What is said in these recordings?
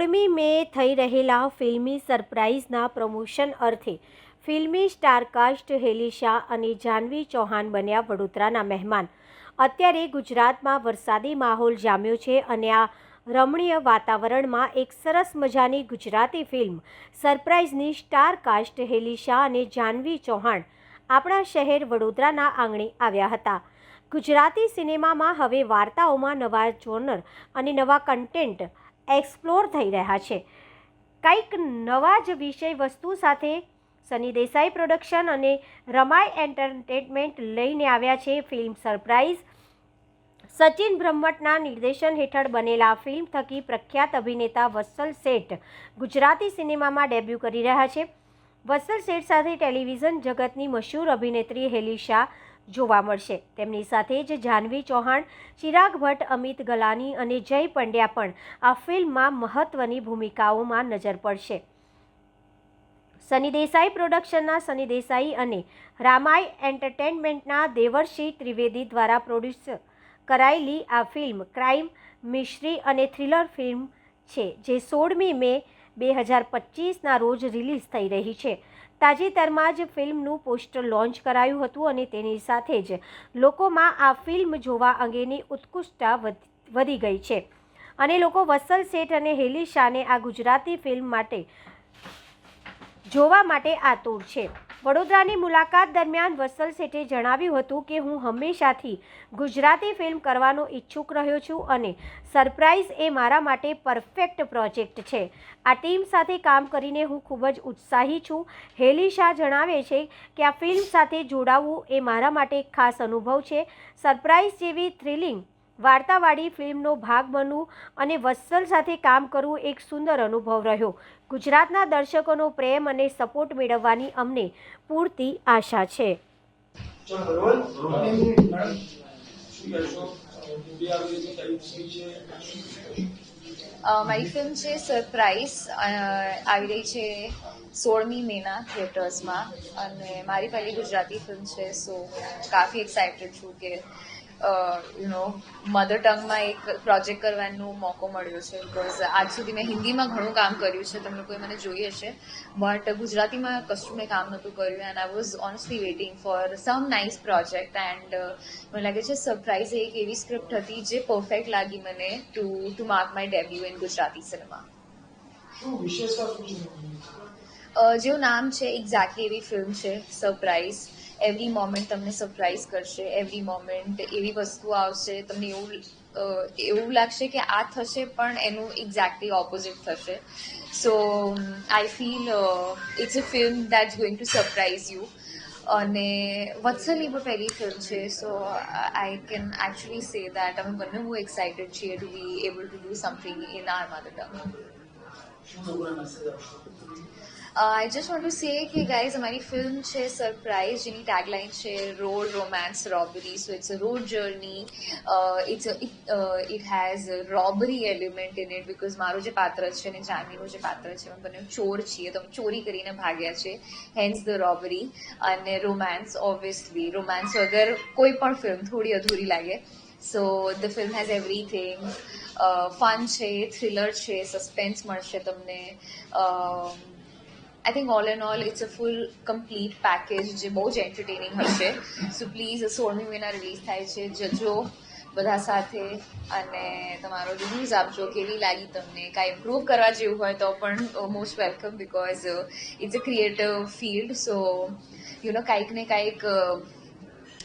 16મી મે થઈ રહેલા ફિલ્મી સરપ્રાઇઝના પ્રમોશન અર્થે ફિલ્મી સ્ટારકાસ્ટ હેલી શાહ અને જાહ્નવી ચૌહાણ બન્યા વડોદરાના મહેમાન। અત્યારે ગુજરાતમાં વરસાદી માહોલ જામ્યો છે અને આ રમણીય વાતાવરણમાં એક સરસ મજાની ગુજરાતી ફિલ્મ સરપ્રાઇઝની સ્ટારકાસ્ટ હેલી શાહ અને જાહ્નવી ચૌહાણ આપણા શહેર વડોદરાના આંગણે આવ્યા હતા। ગુજરાતી સિનેમામાં હવે વાર્તાઓમાં નવા જોનર અને નવા કન્ટેન્ટ એક્સપ્લોર થઈ રહ્યા છે। કંઈક નવા જ વિષય વસ્તુ સાથે સની દેસાઈ પ્રોડક્શન અને રમાય એન્ટરટેનમેન્ટ લઈને આવ્યા છે ફિલ્મ સરપ્રાઇઝ। સચિન બ્રહ્મટના નિર્દેશન હેઠળ બનેલા આ ફિલ્મ થકી પ્રખ્યાત અભિનેતા વત્સલ શેઠ ગુજરાતી સિનેમામાં ડેબ્યુ કરી રહ્યા છે। વત્સલ શેઠ સાથે ટેલિવિઝન જગતની મશહૂર અભિનેત્રી હેલી શાહ જોવા મળશે। તેમની સાથે જ જાહ્નવી ચૌહાણ, ચિરાગ ભટ્ટ, અમિત ગલાની અને જય પંડ્યા પણ આ ફિલ્મમાં મહત્વની ભૂમિકાઓમાં નજર પડશે। સની દેસાઈ પ્રોડક્શનના સની દેસાઈ અને રામાય એન્ટરટેનમેન્ટના દેવર્ષિ ત્રિવેદી દ્વારા પ્રોડ્યુસ કરાયેલી આ ફિલ્મ ક્રાઇમ, મિસ્ટ્રી અને થ્રિલર ફિલ્મ છે જે 16મી મે 2025ના રોજ રિલીઝ થઈ રહી છે। તાજેતરમાં જ ફિલ્મનું પોસ્ટર લોન્ચ કરાયું હતું અને તેની સાથે જ લોકોમાં આ ફિલ્મ જોવા અંગેની ઉત્કૃષ્ટતા વધી ગઈ છે અને લોકો વત્સલ શેઠ અને હેલી શાહને આ ગુજરાતી ફિલ્મ જોવા માટે આતુર છે। વડોદરાની મુલાકાત દરમિયાન વત્સલ શેઠે જણાવ્યું હતું કે હું હંમેશાથી ગુજરાતી ફિલ્મ કરવાનો ઈચ્છુક રહ્યો છું અને સરપ્રાઇઝ એ મારા માટે પરફેક્ટ પ્રોજેક્ટ છે। આ ટીમ સાથે કામ કરીને હું ખૂબ જ ઉત્સાહી છું। હેલી શાહ જણાવે છે કે આ ફિલ્મ સાથે જોડાવું એ મારા માટે એક ખાસ અનુભવ છે। સરપ્રાઇઝ જેવી થ્રિલિંગ વાર્તાવાળી ફિલ્મનો ભાગ બનવું અને વત્સલ સાથે કામ કરવું એક સુંદર અનુભવ રહ્યો। ગુજરાતના દર્શકોનો પ્રેમ અને સપોર્ટ મેળવવાની અમને પૂરતી આશા છે। મારી ફિલ્મ છે સરપ્રાઇઝ આવી રહી છે 16મી મેના થિયેટર્સમાં અને મારી પહેલી ગુજરાતી ફિલ્મ છે। સો કાફી એક્સાઇટેડ છું કે મધર ટંગમાં એક પ્રોજેક્ટ કરવાનો મોકો મળ્યો છે બિકોઝ આજ સુધી મેં હિન્દીમાં ઘણું કામ કર્યું છે, તમે લોકોએ મને જોઈ હશે, બટ ગુજરાતીમાં કશું મેં કામ નહોતું કર્યું and I was honestly waiting for some nice project and મને લાગે છે સરપ્રાઇઝ એક એવી સ્ક્રિપ્ટ હતી જે પરફેક્ટ લાગી મને to mark my debut in Gujarati cinema. જેવું નામ છે એક્ઝેક્ટલી એવી ફિલ્મ છે સરપ્રાઇઝ। એવરી મોમેન્ટ તમને સરપ્રાઇઝ કરશે, એવરી મોમેન્ટ એવી વસ્તુ આવશે તમને એવું લાગશે કે આ થશે પણ એનું એક્ઝેક્ટલી ઓપોઝિટ થશે। So I feel it's a film that's going to surprise you અને વત્સલની પણ પહેલી ફિલ્મ છે। So I can actually say that અમે બંને બહુ એક્સાઇટેડ છીએ to be able to do something in our mother tongue. I just want to say કે guys અમારી ફિલ્મ છે સરપ્રાઇઝ જેની ટેગલાઇન છે road romance robbery. So it's a road journey, it has robbery element in it because મારું જે પાત્ર છે અને જાહ્નવીનું જે પાત્ર છે અમે બંને ચોર છીએ, તો અમે ચોરી કરીને ભાગ્યા છે, હેન્સ ધ રોબરી અને રોમાન્સ। ઓબ્વિયસલી રોમાન્સ વગર કોઈ પણ ફિલ્મ થોડી અધૂરી લાગે। So the film has everything, fun છે, થ્રિલર છે, સસ્પેન્સ મળશે તમને। I think all in all it's a full complete package જે બહુ જ એન્ટરટેનિંગ હશે। સો પ્લીઝ 16મી મેના રિલીઝ થાય છે, જજો બધા સાથે અને તમારો રિવ્યૂઝ આપજો કેવી લાગી તમને, કાંઈ ઇમ્પ્રૂવ કરવા જેવું હોય તો પણ most welcome because it's a creative field. So કાંઈક ને કાંઈક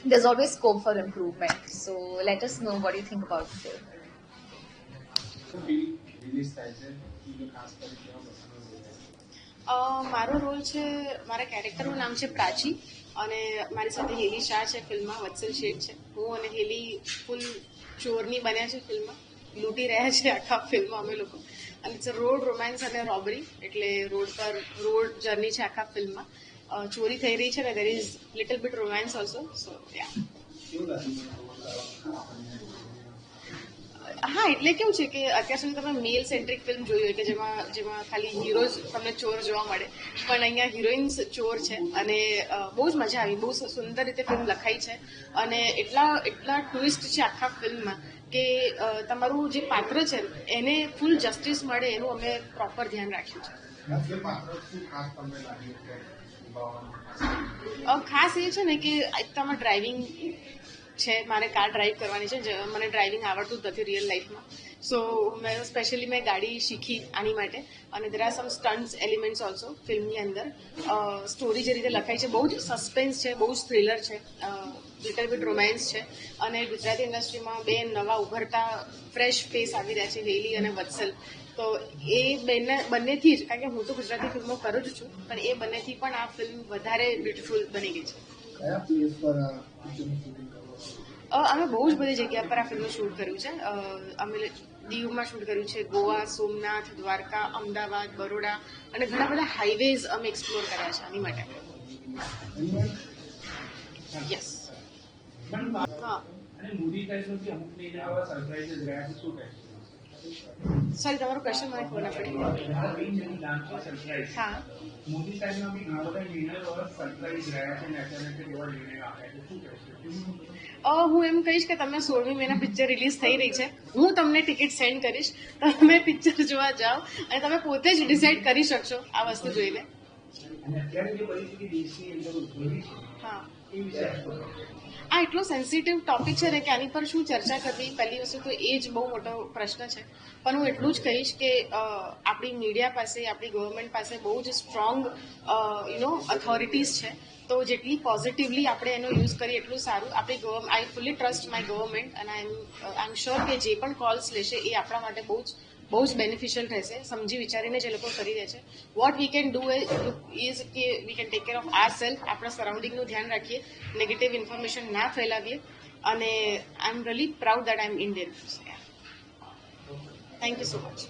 there's always scope for improvement. So let us know what you think about the film. મારો રોલ છે, મારા કેરેક્ટરનું નામ છે પ્રાચી અને મારી સાથે હેલી શાહ છે ફિલ્મમાં, વત્સલ શેઠ છે। હું અને હેલી ફૂલ ચોરની બન્યા છે ફિલ્મમાં, લૂંટી રહ્યા છે આખા ફિલ્મમાં અમે લોકો અને ઇટ્સ રોડ રોમાન્સ અને રોબરી એટલે રોડ પર રોડ જર્ની છે આખા ફિલ્મમાં। ચોરી થઈ રહી છે ને there is little bit romance also. So yeah હા એટલે કેવું છે કે અત્યાર સુધી તમે મેલ સેન્ટ્રિક ફિલ્મ જોઈ હોય કે જેમાં ખાલી હીરો જ તમને ચોર જોવા મળે, પણ અહીંયા હિરોઈન્સ ચોર છે અને બહુ જ મજા આવી, બહુ સુંદર રીતે ફિલ્મ લખાઈ છે અને એટલા ટ્વિસ્ટ છે આખા ફિલ્મમાં કે તમારું જે પાત્ર છે એને ફૂલ જસ્ટિસ મળે એનું અમે પ્રોપર ધ્યાન રાખ્યું છે. ખાસ એ છે ને કે એક તો આમાં ડ્રાઇવિંગ છે, મારે કાર ડ્રાઈવ કરવાની છે. મને ડ્રાઇવિંગ આવડતું જ નથી રિયલ લાઈફમાં, સો મેં ગાડી શીખી આની માટે. અને there are some stunts elements also ફિલ્મની અંદર. સ્ટોરી જે રીતે લખાઈ છે બહુ જ સસ્પેન્સ છે, બહુ જ થ્રિલર છે, લિટલ બીટ રોમેન્સ છે. અને ગુજરાતી ઇન્ડસ્ટ્રીમાં બે નવા ઉભરતા ફ્રેશ ફેસ આવી રહ્યા છે, હેલી અને વત્સલ. તો એ બંનેથી જ, કારણ કે હું તો ગુજરાતી ફિલ્મો કરું જ છું, પણ એ બંનેથી પણ આ ફિલ્મ વધારે બ્યુટીફુલ બની ગઈ છે. અમે બહુ જ બધી જગ્યા પર આ ફિલ્મનું શૂટ કર્યું છે. અમે દીવમાં શૂટ કર્યું છે, ગોવા, સોમનાથ, દ્વારકા, અમદાવાદ, બરોડા અને ઘણા બધા હાઈવેઝ અમે એક્સપ્લોર કર્યા છે આની માટે. યસ. હા. સોરી, તમારો ક્વેશ્ચન મને ખબર ના પડી. હા. હું એમ કહીશ કે તમે 16મી મેના પિક્ચર રિલીઝ થઈ રહી છે, હું તમને ટિકિટ સેન્ડ કરીશ, તમે પિક્ચર જોવા જાઓ અને તમે પોતે જ ડિસાઇડ કરી શકશો આ વસ્તુ જોઈને. હા, આ એટલો સેન્સિટિવ ટોપિક છે ને કે આની પર શું ચર્ચા કરવી, પહેલી વસ્તુ તો એ જ બહુ મોટો પ્રશ્ન છે. પણ હું એટલું જ કહીશ કે આપણી મીડિયા પાસે, આપણી ગવર્મેન્ટ પાસે બહુ જ સ્ટ્રોંગ ઓથોરિટીઝ છે. તો જેટલી પોઝિટિવલી આપણે એનો યુઝ કરીએ એટલું સારું. આઈ ફુલી ટ્રસ્ટ માય ગવર્મેન્ટ અને આઈ એમ શ્યોર કે જે પણ કોલ્સ લેશે એ આપણા માટે બહુ જ બેનિફિશિયલ રહેશે. સમજી વિચારીને જે લોકો કરી રહ્યા છે. What we can do is કે we can take care of our self. આપણા સરાઉન્ડિંગનું ધ્યાન રાખીએ, નેગેટિવ ઇન્ફોર્મેશન ના ફેલાવીએ. અને I am really proud that I am Indian. Thank you so much.